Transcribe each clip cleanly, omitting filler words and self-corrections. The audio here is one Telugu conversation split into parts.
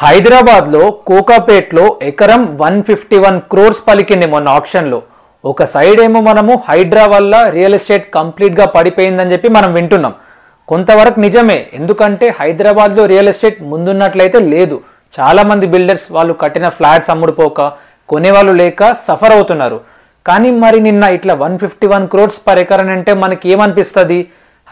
హైదరాబాద్లో కోకాపేట్లో ఎకరం 151 క్రోర్స్ పలికింది మొన్న ఆక్షన్లో. ఒక సైడ్ ఏమో మనము హైడ్రా వల్ల రియల్ ఎస్టేట్ కంప్లీట్గా పడిపోయిందని చెప్పి మనం వింటున్నాం. కొంతవరకు నిజమే, ఎందుకంటే హైదరాబాద్లో రియల్ ఎస్టేట్ ముందున్నట్లయితే లేదు. చాలామంది బిల్డర్స్ వాళ్ళు కట్టిన ఫ్లాట్స్ అమ్ముడుపోక కొనేవాళ్ళు లేక సఫర్ అవుతున్నారు. కానీ మరి నిన్న ఇట్లా 151 క్రోర్స్ పర్ ఎకర్ అంటే మనకి ఏమనిపిస్తుంది?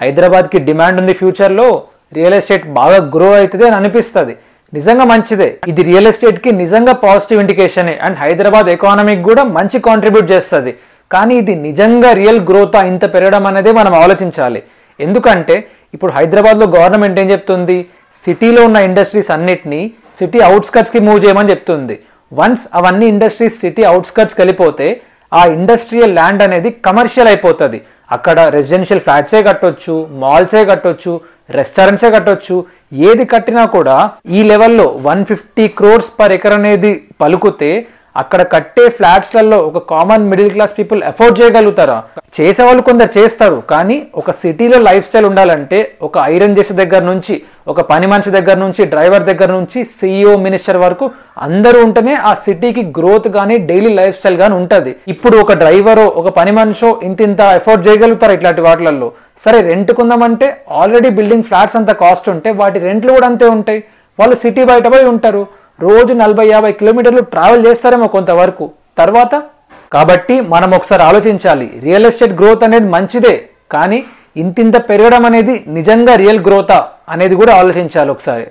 హైదరాబాద్కి డిమాండ్ ఉంది, ఫ్యూచర్లో రియల్ ఎస్టేట్ బాగా గ్రో అవుతుంది అని అనిపిస్తుంది. నిజంగా మంచిదే, ఇది రియల్ ఎస్టేట్ కి నిజంగా పాజిటివ్ ఇండికేషన్ అండ్ హైదరాబాద్ ఎకానమీకి కూడా మంచి కాంట్రిబ్యూట్ చేస్తుంది. కానీ ఇది నిజంగా రియల్ గ్రోత్ ఇంత పెరగడం అనేది మనం ఆలోచించాలి. ఎందుకంటే ఇప్పుడు హైదరాబాద్లో గవర్నమెంట్ ఏం చెప్తుంది, సిటీలో ఉన్న ఇండస్ట్రీస్ అన్నిటినీ సిటీ అవుట్స్కట్స్కి మూవ్ చేయమని చెప్తుంది. వన్స్ అవన్నీ ఇండస్ట్రీస్ సిటీ అవుట్స్కట్స్కి వెళ్ళిపోతే ఆ ఇండస్ట్రియల్ ల్యాండ్ అనేది కమర్షియల్ అయిపోతుంది. అక్కడ రెసిడెన్షియల్ ఫ్లాట్సే కట్టొచ్చు, మాల్సే కట్టొచ్చు, రెస్టారెంట్సే కట్టొచ్చు. ఏది కట్టినా కూడా ఈ లెవెల్లో 150 క్రోర్స్ పర్ ఎకర్ అనేది పలుకుతే అక్కడ కట్టే ఫ్లాట్స్లలో ఒక common middle class people afford చేయగలుగుతారా? చేసేవాళ్ళు కొందరు చేస్తారు, కానీ ఒక సిటీలో లైఫ్ స్టైల్ ఉండాలంటే ఒక ఐరన్ చేసే దగ్గర నుంచి, ఒక పని మనిషి దగ్గర నుంచి, డ్రైవర్ దగ్గర నుంచి, CEO మినిస్టర్ వరకు అందరూ ఉంటేనే ఆ సిటీకి గ్రోత్ కానీ డైలీ లైఫ్ స్టైల్ కానీ ఉంటుంది. ఇప్పుడు ఒక డ్రైవరో ఒక పని మనిషో ఇంత ఎఫోర్డ్ చేయగలుగుతారు ఇట్లాంటి వాటిలలో? సరే, రెంట్ కొందామంటే ఆల్రెడీ బిల్డింగ్ ఫ్లాట్స్ అంత కాస్ట్ ఉంటే వాటి రెంట్లు కూడా అంతే ఉంటాయి. వాళ్ళు సిటీ బయట పోయి ఉంటారు, రోజు 40-50 కిలోమీటర్లు ట్రావెల్ చేస్తారేమో కొంతవరకు తర్వాత. కాబట్టి మనం ఒకసారి ఆలోచించాలి, రియల్ ఎస్టేట్ గ్రోత్ అనేది మంచిదే, కానీ ఇంత పెరగడం అనేది నిజంగా రియల్ గ్రోతా అనేది కూడా ఆలోచించాలి ఒకసారి.